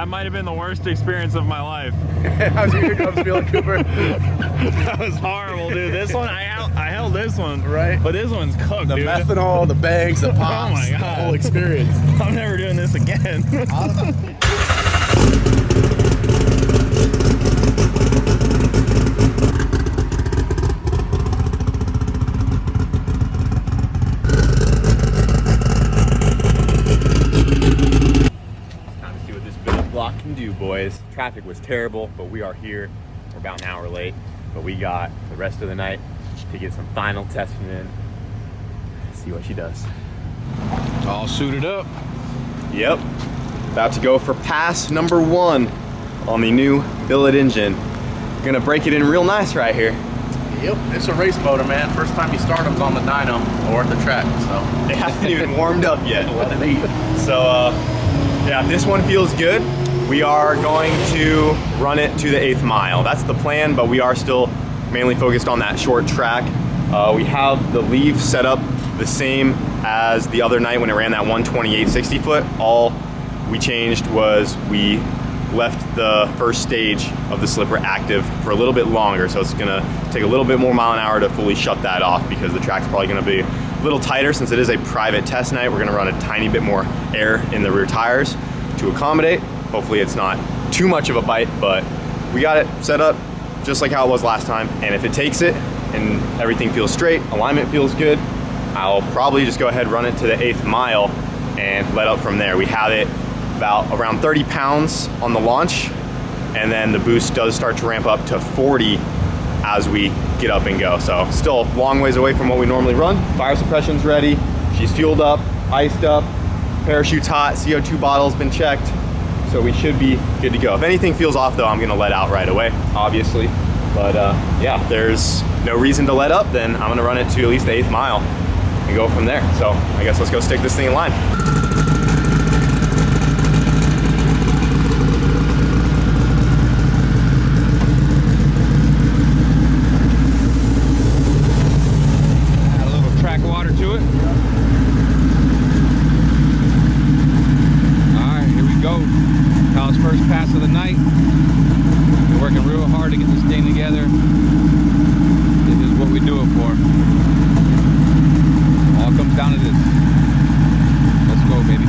That might have been the worst experience of my life. How's your eardrums feeling, Cooper? That was horrible, dude. This one, I held this one. Right. But this one's cooked, The dude. methanol, the bangs, the pops, Oh my God. the whole experience. I'm never doing this again. Block can do, boys. Traffic was terrible, but we are here. We're about an hour late, but we got the rest of the night to get some final testing in. See what she does. All suited up. Yep. About to go for pass number 1 on the new billet engine. Gonna break it in real nice right here. Yep, it's a race motor, man. First time you start them's on the dyno or at the track, so. They haven't even warmed up yet. Let it eat. So, yeah, this one feels good. We are going to run it to the 8th mile. That's the plan, but we are still mainly focused on that short track. We have the leaf set up the same as the other night when it ran that 128 60 foot. All we changed was we left the first stage of the slipper active for a little bit longer, so it's gonna take a little bit more mile an hour to fully shut that off because the track's probably gonna be a little tighter since it is a private test night. We're gonna run a tiny bit more air in the rear tires to accommodate. Hopefully it's not too much of a bite, but we got it set up just like how it was last time. And if it takes it and everything feels straight, alignment feels good, I'll probably just go ahead and run it to the 8th mile and let up from there. We have it about around 30 pounds on the launch, and then the boost does start to ramp up to 40 as we get up and go. So still a long ways away from what we normally run. Fire suppression's ready. She's fueled up, iced up, parachute's hot, CO2 bottle's been checked. So we should be good to go. If anything feels off though, I'm gonna let out right away, obviously. But yeah, if there's no reason to let up, then I'm gonna run it to at least the 8th mile and go from there. So I guess let's go stick this thing in line. Add a little track water to it. Go. Kyle's first pass of the night. We're working real hard to get this thing together. This is what we do it for. All comes down to this. Let's go, baby.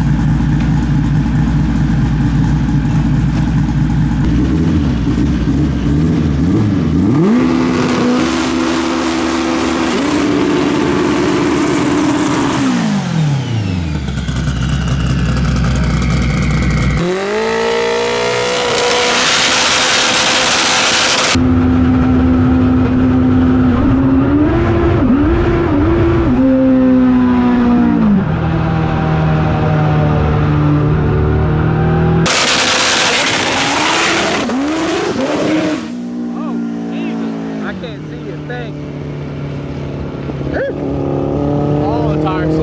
All the tires.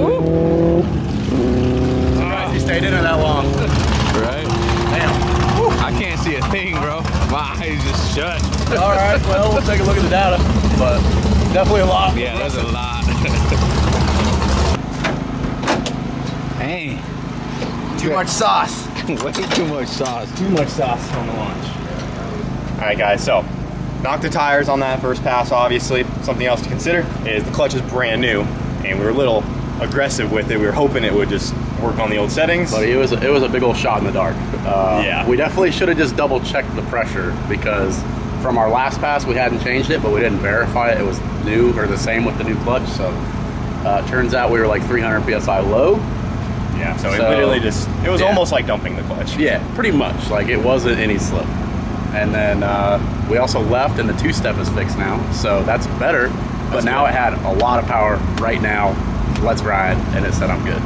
Surprised you stayed in it that long. Right? Damn. I can't see a thing, bro. My eyes just shut. All right, well, we'll take a look at the data, but definitely a lot. Yeah, there's a lot. Dang. Too much sauce. Way too much sauce. Too much sauce on the launch. All right, guys, so knocked the tires on that first pass, obviously. Something else to consider is the clutch is brand new, and we were a little aggressive with it. We were hoping it would just work on the old settings. But it was a big old shot in the dark. Yeah. We definitely should have just double checked the pressure, because from our last pass we hadn't changed it, but we didn't verify it. It was new or the same with the new clutch. So turns out we were like 300 psi low. Yeah, so it literally just, it was almost like dumping the clutch. Yeah, pretty much. Like it wasn't any slip. And then we also left, and the two-step is fixed now, so that's better. But now it had a lot of power right now. Let's ride, and it said I'm good.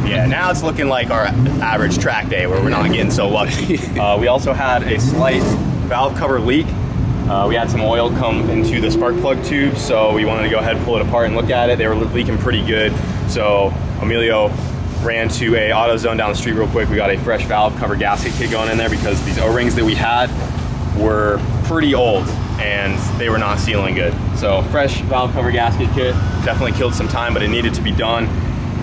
Yeah, now it's looking like our average track day where we're not getting so lucky. We also had a slight valve cover leak. We had some oil come into the spark plug tube, so we wanted to go ahead and pull it apart and look at it. They were leaking pretty good, so Emilio ran to a AutoZone down the street real quick. We got a fresh valve cover gasket kit going in there because these O-rings that we had were pretty old and they were not sealing good. So fresh valve cover gasket kit definitely killed some time, but it needed to be done.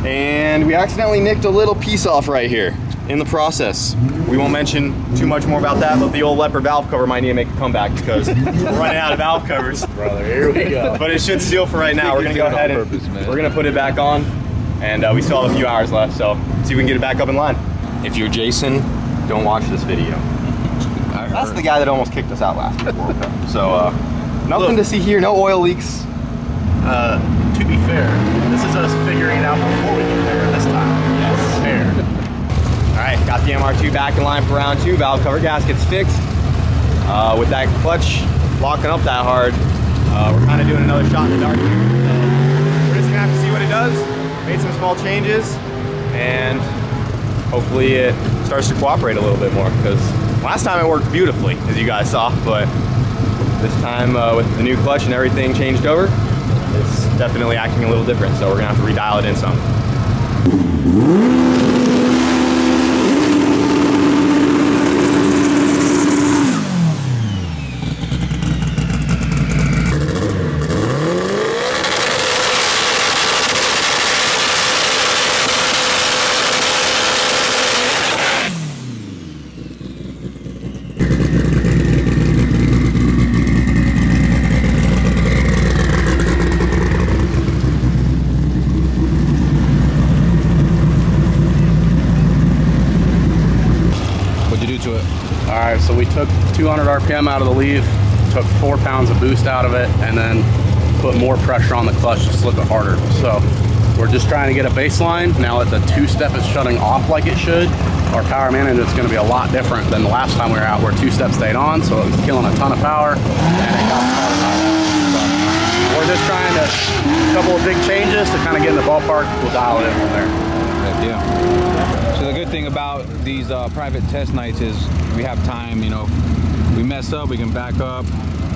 And we accidentally nicked a little piece off right here. in the process. We won't mention too much more about that, but the old leopard valve cover might need to make a comeback because we're running out of valve covers. Brother, here we go. But it should seal for right now. We're gonna go ahead and we're gonna put it back on, and we still have a few hours left, so see if we can get it back up in line. If you're Jason, don't watch this video. That's the guy that almost kicked us out last year. So nothing to see here, no oil leaks. To be fair, this is us figuring it out before we get there this time. Yes. Fair. All right, got the MR2 back in line for round 2. Valve cover gaskets fixed. With that clutch locking up that hard, we're kind of doing another shot in the dark here. So we're just gonna have to see what it does. Made some small changes, and hopefully it starts to cooperate a little bit more, because last time it worked beautifully, as you guys saw, but this time with the new clutch and everything changed over, it's definitely acting a little different, so we're gonna have to redial it in some. Alright, so we took 200 RPM out of the leaf, took 4 pounds of boost out of it, and then put more pressure on the clutch to slip it harder. So we're just trying to get a baseline. Now that the two-step is shutting off like it should, our power management is going to be a lot different than the last time we were out, where two-step stayed on, so it was killing a ton of power, and it got so we're just trying to, a couple of big changes to kind of get in the ballpark. We'll dial it in from there. Yeah. So the good thing about these private test nights is we have time, you know, we mess up, we can back up,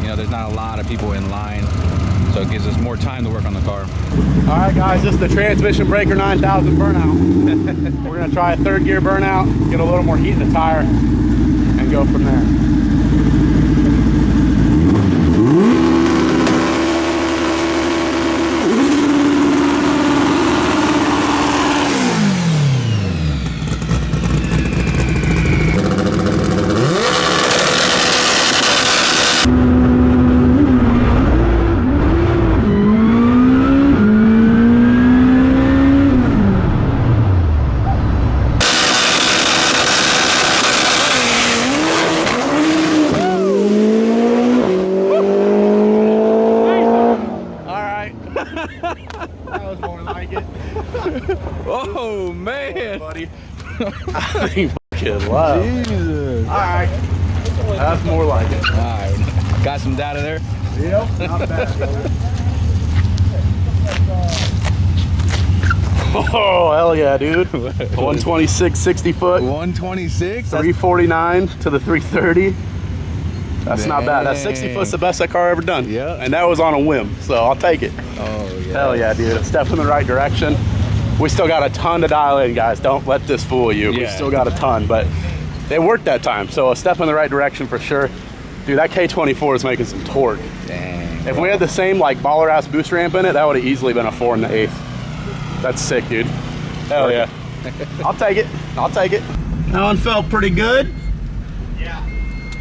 you know, there's not a lot of people in line, so it gives us more time to work on the car. All right, guys, this is the transmission breaker 9000 burnout. We're gonna try a 3rd gear burnout, get a little more heat in the tire, and go from there. Oh man, buddy. I think fucking love. Jesus. All right, that's more like it. All right, got some data there. Yep, not bad, brother. Oh hell yeah, dude! 126, 60 foot. 126. 349 to the 330. That's not bad. That 60 foot's the best that car ever done. Yeah. And that was on a whim, so I'll take it. Oh yeah. Hell yeah, dude! A step in the right direction. We still got a ton to dial in, guys. Don't let this fool you. Yeah. We still got a ton, but it worked that time. So a step in the right direction for sure. Dude, that K24 is making some torque. Dang. If we had the same like baller ass boost ramp in it, that would have easily been a 4 in the 8th. That's sick, dude. Hell yeah. I'll take it. I'll take it. That one felt pretty good. Yeah,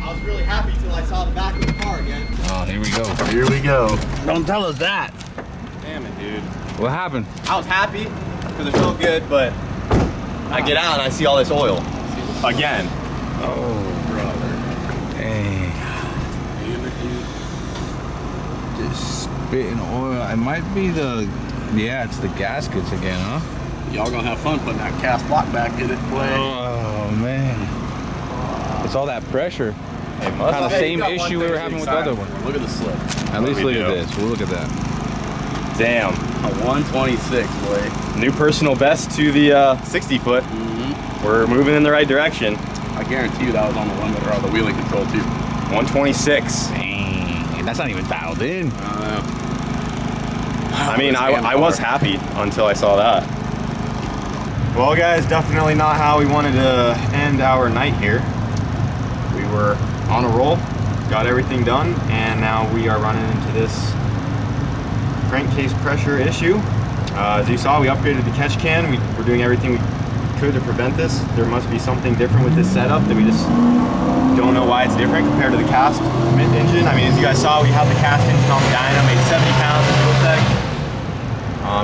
I was really happy till I saw the back of the car again. Oh, here we go. Here we go. Don't tell us that. Damn it, dude. What happened? I was happy because it felt good, but I get out and I see all this oil again. Oh, brother. Dang. Just spitting oil. It might be the, yeah, it's the gaskets again, huh? Y'all gonna have fun putting that cast block back in it. Oh, man. It's all that pressure. It must Kind of be. same issue we were having with the other one. Look at the slip. At least look at this. We'll look at that. Damn. A 126, boy. New personal best to the 60 foot. We're moving in the right direction. I guarantee you that was on the limiter or the wheeling control too. 126. Dang. That's not even dialed in. I mean, I was happy until I saw that. Well, guys, definitely not how we wanted to end our night here. We were on a roll, got everything done, and now we are running into this crankcase pressure issue. As you saw, we upgraded the catch can. We're doing everything we could to prevent this. There must be something different with this setup that we just don't know why it's different compared to the cast engine. I mean, as you guys saw, we have the cast engine on the dyno, made 70 pounds of fuel tech.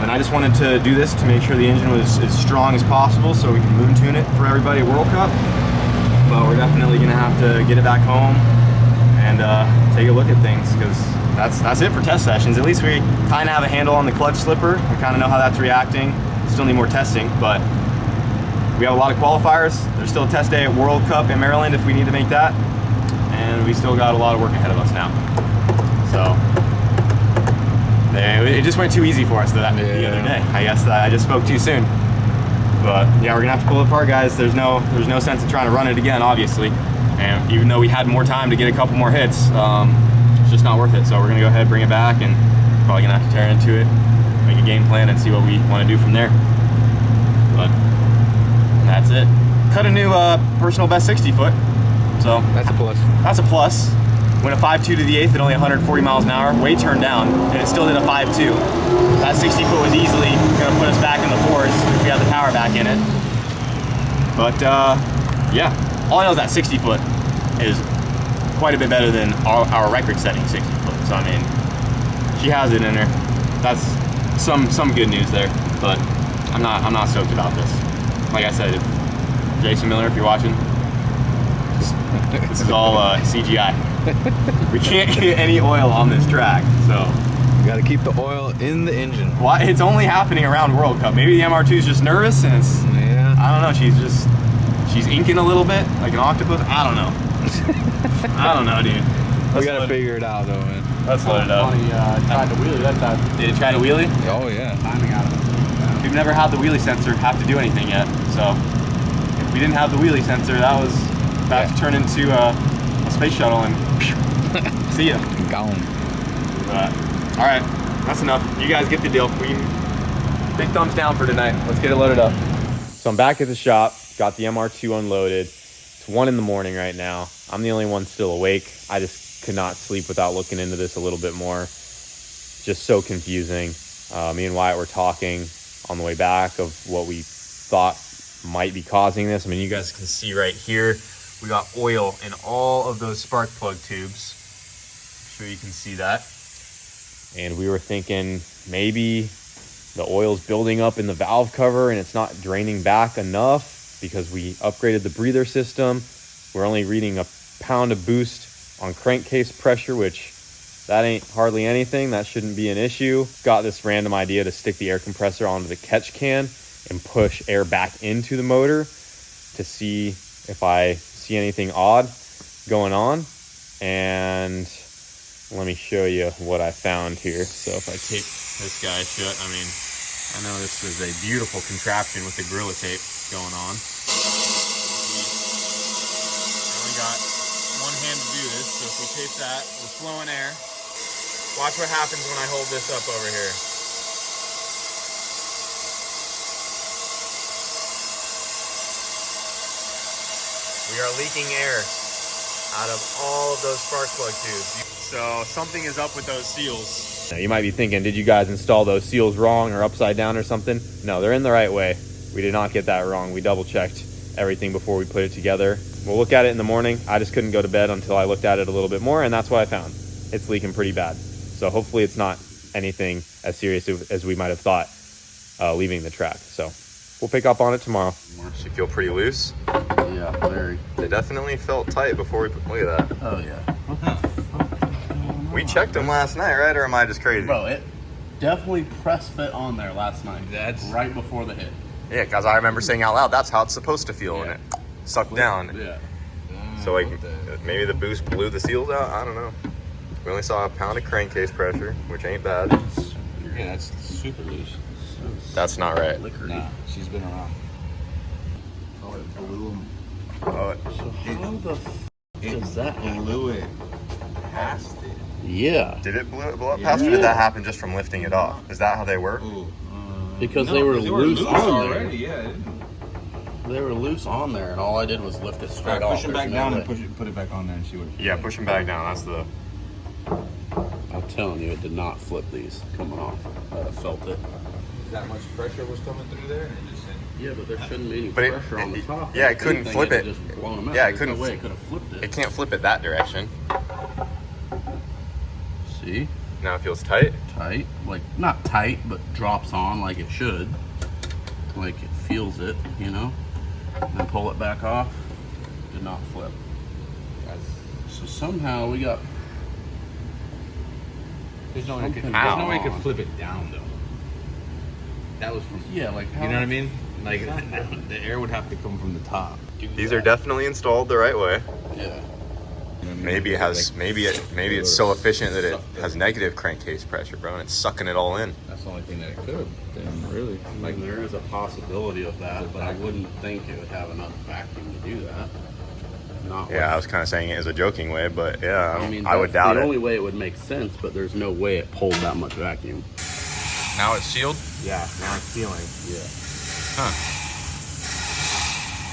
And I just wanted to do this to make sure the engine was as strong as possible so we can moon tune it for everybody at World Cup. But we're definitely gonna have to get it back home and take a look at things, because that's it for test sessions. At least we kind of have a handle on the clutch slipper. We kind of know how that's reacting. Still need more testing, but we have a lot of qualifiers. There's still a test day at World Cup in Maryland if we need to make that. And we still got a lot of work ahead of us now. So, it just went too easy for us the other day. I guess I just spoke too soon. But yeah, we're gonna have to pull it apart, guys. There's no sense in trying to run it again, obviously. And even though we had more time to get a couple more hits, it's just not worth it. So we're gonna go ahead, bring it back, and probably gonna have to tear into it, make a game plan, and see what we want to do from there. But that's it. Cut a new personal best 60 foot. So That's a plus. that's a plus. Went a 5.2 to the 8th at only 140 miles an hour. Way turned down, and it still did a 5.2. That 60 foot was easily gonna put us back in the fours if we had the power back in it. But yeah, all I know is that 60 foot is quite a bit better than our record-setting 60 foot. So I mean, she has it in her. That's some good news there. But I'm not stoked about this. Like I said, if Jason Miller, if you're watching, this is all CGI. We can't get any oil on this track, so You gotta keep the oil in the engine. why it's only happening around World Cup. Maybe the MR2 is just nervous and it's, Yeah. I don't know, she's inking a little bit like an octopus. I don't know. I don't know, dude. We gotta figure it out though, man. Let's load it up. Funny, tried to wheelie that time. Did it try to wheelie? Oh yeah. Timing out of it. We've never had the wheelie sensor have to do anything yet, so if we didn't have the wheelie sensor, that was about to turn into a space shuttle and see ya. Gone. All right, that's enough. You guys get the deal. Big thumbs down for tonight. Let's get it loaded up. So I'm back at the shop, got the MR2 unloaded. It's 1 in the morning right now. I'm the only one still awake. I just could not sleep without looking into this a little bit more. Just so confusing. Me and Wyatt were talking on the way back of what we thought might be causing this. I mean, you guys can see right here, we got oil in all of those spark plug tubes. I'm sure you can see that. And we were thinking maybe the oil's building up in the valve cover and it's not draining back enough because we upgraded the breather system. We're only reading a pound of boost on crankcase pressure, which that ain't hardly anything. That shouldn't be an issue. Got this random idea to stick the air compressor onto the catch can and push air back into the motor to see if I see anything odd going on. And let me show you what I found here. So if I tape this guy shut, I mean, I know this is a beautiful contraption with the Gorilla Tape going on. I only got one hand to do this, so if we tape that, we're flowing air. Watch what happens when I hold this up over here. We are leaking air out of all of those spark plug tubes. So something is up with those seals. Now you might be thinking, did you guys install those seals wrong or upside down or something? No, they're in the right way. We did not get that wrong. We double checked everything before we put it together. We'll look at it in the morning. I just couldn't go to bed until I looked at it a little bit more, and that's what I found. It's leaking pretty bad. So hopefully it's not anything as serious as we might have thought leaving the track. So we'll pick up on it tomorrow. She feel pretty loose. Yeah, very. They definitely felt tight before we put, look at that. Oh yeah. We checked them last night, right? Or am I just crazy? Bro, it definitely press fit on there last night. That's right before the hit. Yeah, because I remember saying out loud, that's how it's supposed to feel, Yeah. and it sucked down. Yeah. So like, maybe the boost blew the seals out. I don't know. We only saw a pound of crankcase pressure, which ain't bad. yeah, that's super loose. That's not right. Liquor. Nah, she's been around. Oh, it blew him. Oh, So how the f does that happen? Blew it past it. Yeah. did it blow up past, or did that happen just from lifting it off? Is that how they work? Ooh. Because they were loose on already. there. Yeah. They were loose on there, and all I did was lift it straight off. Push it back There's down no and way. put it back on there and see what. Yeah, push them back down. That's the. I'm telling you, it did not flip these coming off. I'd have felt it. That much pressure was coming through there, and it just didn't. Yeah, but there shouldn't be any But pressure on the top. yeah, If it couldn't anything, flip it. Just blown them out. Yeah, it There's couldn't. No way it could have flipped it. It can't flip it that direction. See? Now it feels tight. Tight, like not tight, but drops on like it should. Like it feels it, you know. And then pull it back off. Did not flip. So somehow we got. There's no way Something you could on. flip it down though. That was from, Yeah, like how, you know what I mean? Like the air would have to come from the top. These are definitely installed the right way. Yeah. Maybe it has. Maybe it's so efficient that it has negative crankcase pressure, bro, and it's sucking it all in. That's the only thing that it could have done, really. Like there is a possibility of that, but I wouldn't think it would have enough vacuum to do that. Not Yeah, I was kind of saying it as a joking way, but yeah, I mean, I would that's doubt the it. only way it would make sense, but there's no way it pulled that much vacuum. Now it's sealed? Yeah, now it's sealing. Yeah. Huh.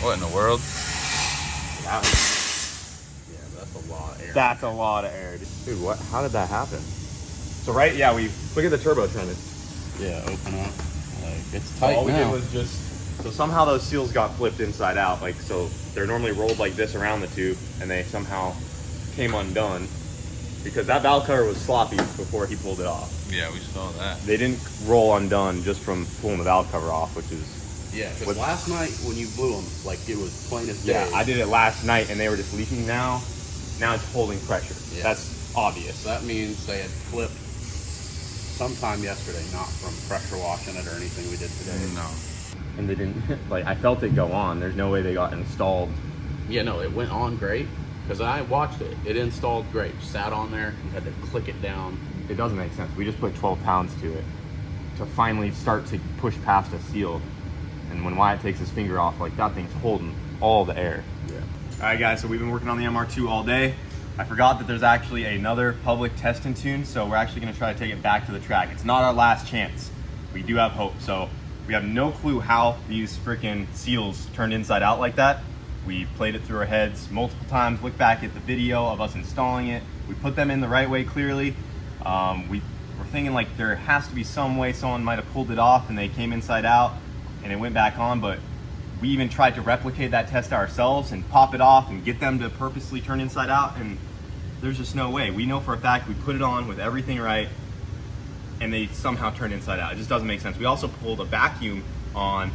What in the world? Yeah, that's a lot of air. That's a lot of air, dude. What? How did that happen? So we look at the turbo trended. Yeah, open up. Like it's So tight all we now. did was just somehow those seals got flipped inside out. Like so, they're normally rolled like this around the tube, and they somehow came undone because that valve cover was sloppy before he pulled it off. Yeah, we saw that. They didn't roll undone just from pulling the valve cover off, which is Yeah, because last night when you blew them, like it was plain as day. I did it last night, and they were just leaking now. Now it's holding pressure. Yeah. That's obvious. So that means they had flipped sometime yesterday, not from pressure washing it or anything we did today. No. And they didn't like. I felt it go on. There's no way they got installed. Yeah, no, it went on great because I watched it. It installed great. Sat on there. You had to click it down. It doesn't make sense. We just put 12 pounds to it to finally start to push past a seal. And when Wyatt takes his finger off, like that thing's holding all the air. Yeah. All right, guys. So we've been working on the MR2 all day. I forgot that there's actually another public test and tune, so we're actually going to try to take it back to the track. It's not our last chance. We do have hope. So we have no clue how these freaking seals turned inside out like that. We played it through our heads multiple times, looked back at the video of us installing it. We put them in the right way clearly. We're thinking like there has to be some way someone might have pulled it off and they came inside out and it went back on, but we even tried to replicate that test ourselves and pop it off and get them to purposely turn inside out, and there's just no way. We know for a fact we put it on with everything right and they somehow turned inside out. It just doesn't make sense. We also pulled a vacuum on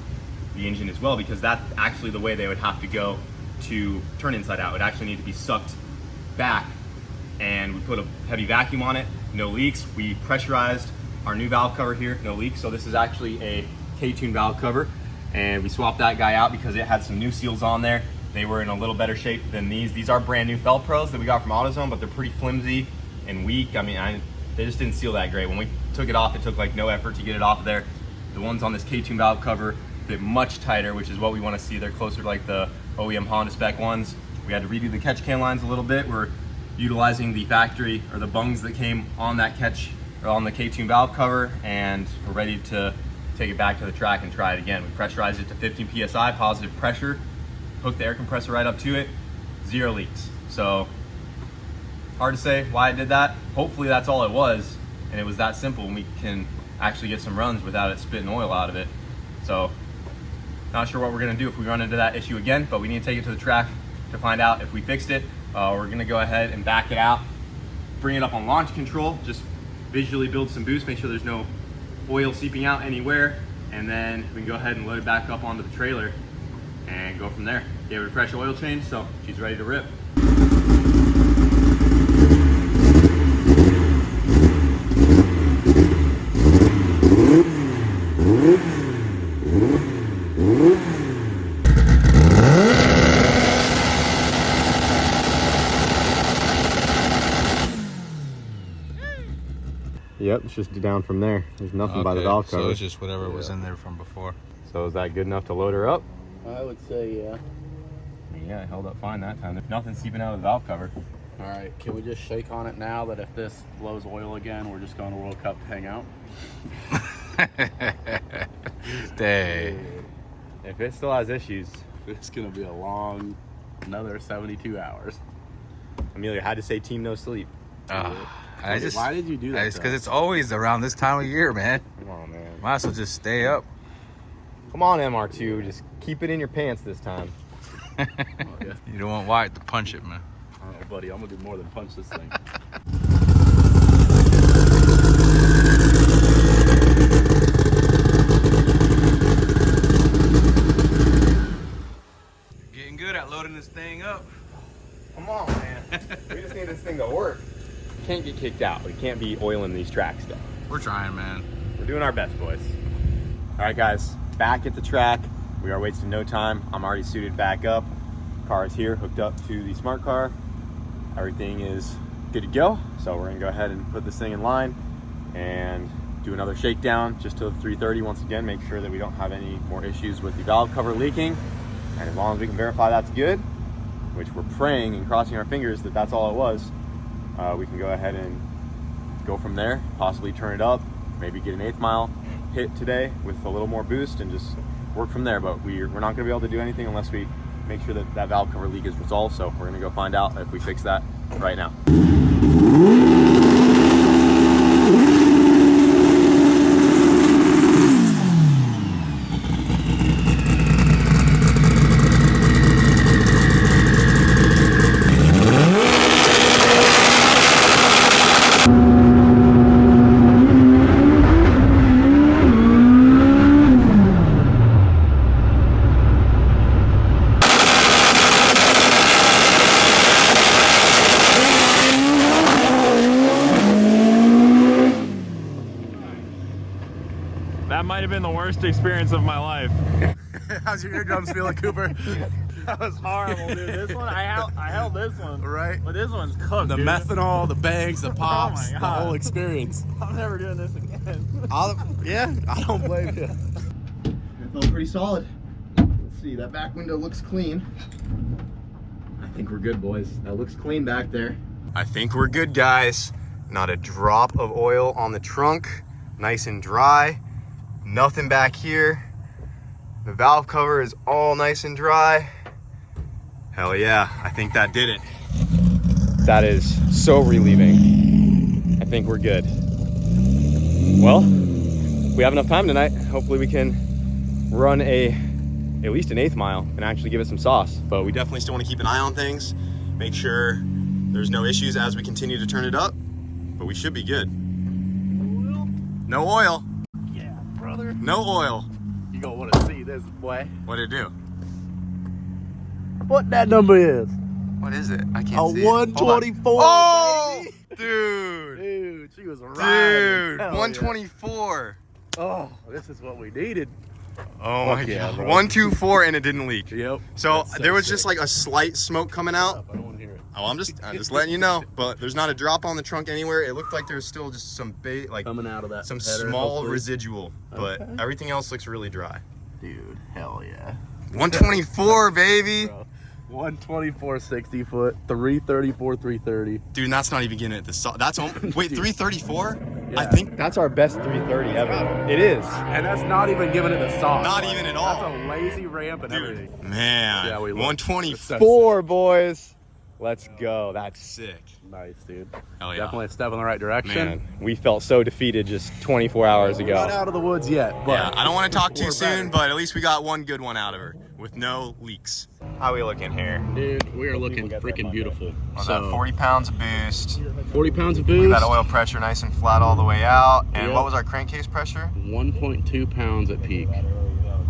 the engine as well because that's actually the way they would have to go to turn inside out. It would actually need to be sucked back, and we put a heavy vacuum on it, no leaks. We pressurized our new valve cover here, no leaks. So this is actually a K-tune valve cover, and we swapped that guy out because it had some new seals on there. They were in a little better shape than these. These are brand new Felpros that we got from AutoZone, but they're pretty flimsy and weak. I mean, they just didn't seal that great. When we took it off, it took like no effort to get it off of there. The ones on this K-tune valve cover fit much tighter, which is what we want to see. They're closer to like the OEM Honda spec ones. We had to redo the catch can lines a little bit. We're utilizing the factory or the bungs that came on that catch or on the K-tune valve cover, and we're ready to take it back to the track and try it again. We pressurized it to 15 PSI, positive pressure, hooked the air compressor right up to it, 0 leaks. So hard to say why I did that. Hopefully that's all it was, and it was that simple, and we can actually get some runs without it spitting oil out of it. So not sure what we're gonna do if we run into that issue again, but we need to take it to the track to find out if we fixed it. We're gonna go ahead and back it out, bring it up on launch control, just visually build some boost, make sure there's no oil seeping out anywhere, and then we can go ahead and load it back up onto the trailer and go from there. Gave it a fresh oil change, so she's ready to rip. Yep, it's just down from there. There's nothing by the valve cover. So it's just whatever was in there from before. So is that good enough to load her up? I would say yeah. Yeah, it held up fine that time. There's nothing seeping out of the valve cover. All right, can we just shake on it now that if this blows oil again, we're just going to World Cup to hang out? Stay. If it still has issues, It's gonna be a long, another 72 hours. Amelia had to say team no sleep. I just, Why did you do that? It's because it's always around this time of year, man. Come on, man. Might as well just stay up. Come on, MR2, just keep it in your pants this time. Oh, yeah. You don't want Wyatt to punch it, man. Oh, buddy, I'm gonna do more than punch this thing. Getting good at loading this thing up. Come on, man. We just need this thing to work. We can't get kicked out. We can't be oiling these tracks still. We're trying, man. We're doing our best, boys. All right, guys, back at the track. We are wasting no time. I'm already suited back up. Car is here, hooked up to the smart car. Everything is good to go. So we're gonna go ahead and put this thing in line and do another shakedown just till 3:30 once again, make sure that we don't have any more issues with the valve cover leaking. And as long as we can verify that's good, which we're praying and crossing our fingers that that's all it was, we can go ahead and go from there, possibly turn it up, maybe get an 1/8 mile hit today with a little more boost and just work from there. But we're not gonna be able to do anything unless we make sure that that valve cover leak is resolved. So we're gonna go find out if we fix that right now. That might have been the worst experience of my life. How's your eardrums feeling, Cooper? That was horrible, dude. This one, I held this one. Right? But this one's cooked, The dude. methanol, the bangs, the pops, my the God. whole experience. I'm never doing this again. Yeah, I don't blame you. It felt pretty solid. Let's see, that back window looks clean. I think we're good, boys. That looks clean back there. I think we're good, guys. Not a drop of oil on the trunk. Nice and dry. Nothing back here. The valve cover is all nice and dry. Hell yeah, I think that did it. That is so relieving. I think we're good. Well, we have enough time tonight. Hopefully we can run at least an 1/8 mile and actually give it some sauce. But we definitely still want to keep an eye on things, make sure there's no issues as we continue to turn it up, but we should be good. No oil. Yeah, brother. No oil. You gonna want to see this, boy. What'd it do? What that number is? What is it? I A can't see it. Hold on. 124. Oh, baby. dude. Dude, she was riding. Dude, Hell yeah. 124. Oh, this is what we needed. Oh my yeah, god. bro. 124 and it didn't leak. Yep. So That's there was sick. just like a slight smoke coming out. I don't want to hear it. Oh, I'm just letting you know. But there's not a drop on the trunk anywhere. It looked like there's still just some Coming out of that some header, small hopefully. residual. But Okay. everything else looks really dry. Dude, hell yeah. 124, baby. Bro. 124 60 foot, 334 330. Dude, and that's not even getting it. That's wait, 334? I Yeah. think That's our best 330 ever. It is. And that's not even giving it a sauce. Not even at all. That's a lazy ramp and everything. Man, Yeah, we look. 124, boys. Let's go. That's sick. Nice, dude. Hell yeah. Definitely a step in the right direction. Man, we felt so defeated just 24 hours ago. Not out of the woods yet, but Yeah, I don't want to talk too we're soon, better. but at least we got one good one out of her with no leaks. How we looking here? Dude, we are looking freaking beautiful. Well, that 40 pounds of boost. 40 pounds of We boost. got oil pressure nice and flat all the way out. And Yep. what was our crankcase pressure? 1.2 pounds at peak.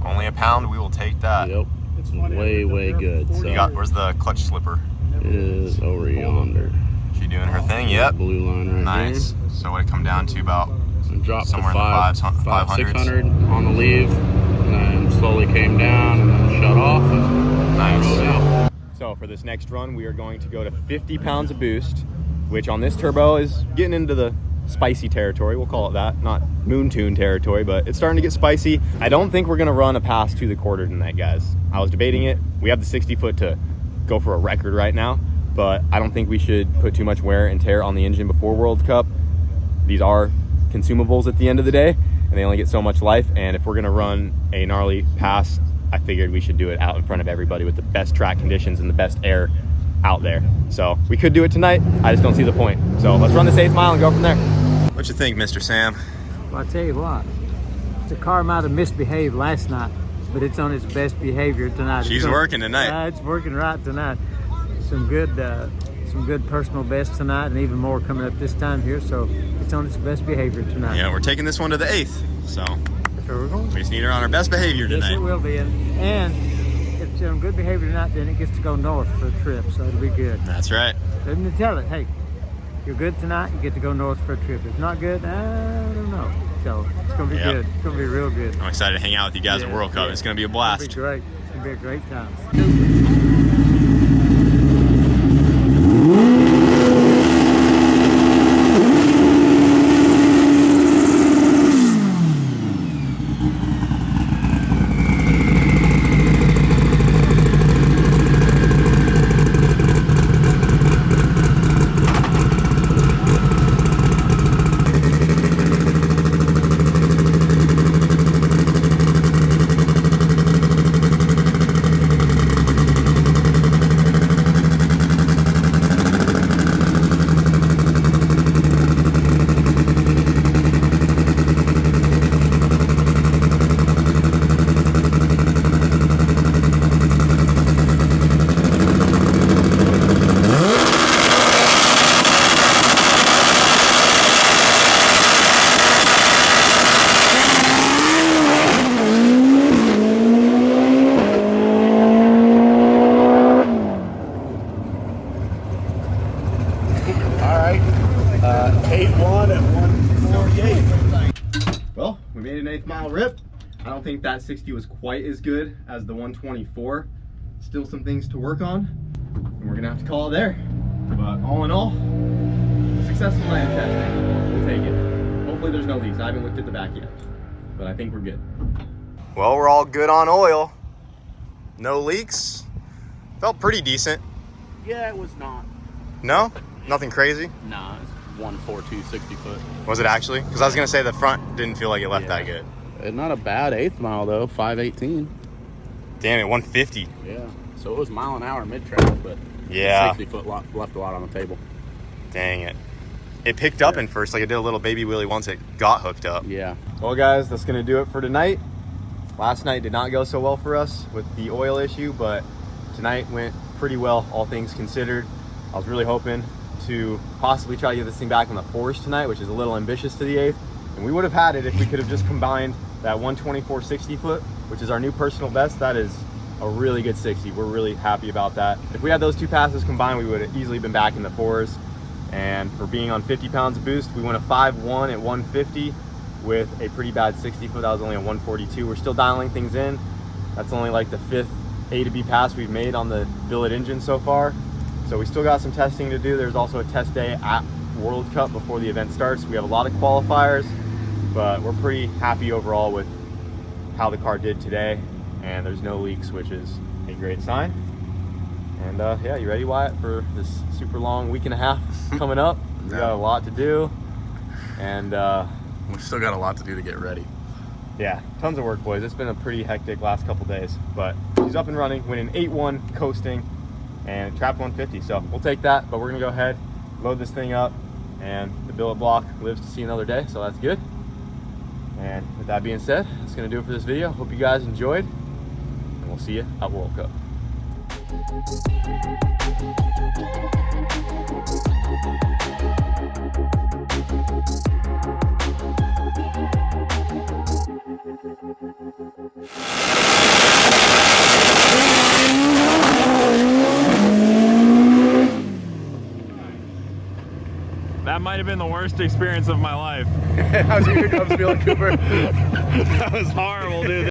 Only a pound. We will take that. Yep. It's way, way good. So Where's the clutch slipper? it is over yonder. She doing her thing? Yep. Blue line right Nice. So what it come down to about? here. And dropped Somewhere in to the 500s. 600 on the leave, and then slowly came down and then shut off. And Nice. rode out. So for this next run, we are going to go to 50 pounds of boost, which on this turbo is getting into the spicy territory. We'll call it that. Not moon tune territory, but it's starting to get spicy. I don't think we're gonna run a pass to the quarter tonight, guys. I was debating it. We have the 60 foot to go for a record right now, but I don't think we should put too much wear and tear on the engine before World Cup. These are consumables at the end of the day, and they only get so much life. And if we're gonna run a gnarly pass, I figured we should do it out in front of everybody with the best track conditions and the best air out there. So we could do it tonight. I just don't see the point. So let's run this 8th mile and go from there. What you think, Mr. Sam? Well, I tell you what, the car might have misbehaved last night. but it's on its best behavior tonight. She's working tonight. It's working right tonight. Some good personal bests tonight, and even more coming up this time here. So it's on its best behavior tonight. Yeah, we're taking this one to the 8th, so That's where we're going. we just need her on her best behavior tonight. Yes, it will be. And if it's on good behavior tonight, then it gets to go north for a trip, so it'll be good. That's right. Let me tell it, hey, you're good tonight, you get to go north for a trip. If not good, I don't know. So it's going to be good. It's going to be real good. I'm excited to hang out with you guys at World Cup. It's going to be a blast. It's going to be great. It's going to be a great time. Well, we made an 8th mile rip. I don't think that 60 was quite as good as the 124. Still some things to work on, and we're gonna have to call it there. But all in all, successful night of testing. We'll take it. Hopefully there's no leaks. I haven't looked at the back yet, but I think we're good. Well, we're all good on oil. No leaks. Felt pretty decent. Yeah, it was not. No? Nothing crazy? Nah, it's 142 60 foot. Was it actually? Because I was going to say the front didn't feel like it left that good. Not a bad 8th mile though, 518. Damn it, 150. Yeah, so it was mile an hour mid-track, but Yeah. 60 foot left a lot on the table. Dang it. It picked up in first, like it did a little baby wheelie once it got hooked up. Yeah. Well guys, that's gonna do it for tonight. Last night did not go so well for us with the oil issue, but tonight went pretty well, all things considered. I was really hoping to possibly try to get this thing back on the 4s tonight, which is a little ambitious to the 8th. And we would have had it if we could have just combined that 124 60 foot, which is our new personal best. That is a really good 60. We're really happy about that. If we had those two passes combined, we would have easily been back in the 4s. And for being on 50 pounds of boost, we went a 5.1 at 150 with a pretty bad 60 foot. That was only a 142. We're still dialing things in. That's only like the 5th A to B pass we've made on the billet engine so far. So we still got some testing to do. There's also a test day at World Cup before the event starts. We have a lot of qualifiers, but we're pretty happy overall with how the car did today. And there's no leaks, which is a great sign. And yeah, you ready, Wyatt, for this super long week and a half coming up? We got a lot to do. And We've still got a lot to do to get ready. yeah, tons of work, boys. It's been a pretty hectic last couple days, but she's up and running, winning 8-1, coasting, and trapped 150. So we'll take that, but we're gonna go ahead, load this thing up, and the billet block lives to see another day, so that's good. And with that being said, that's gonna do it for this video. Hope you guys enjoyed, and we'll see you at World Cup. That might have been the worst experience of my life. How's your hiccups feeling, Cooper? That was horrible, dude.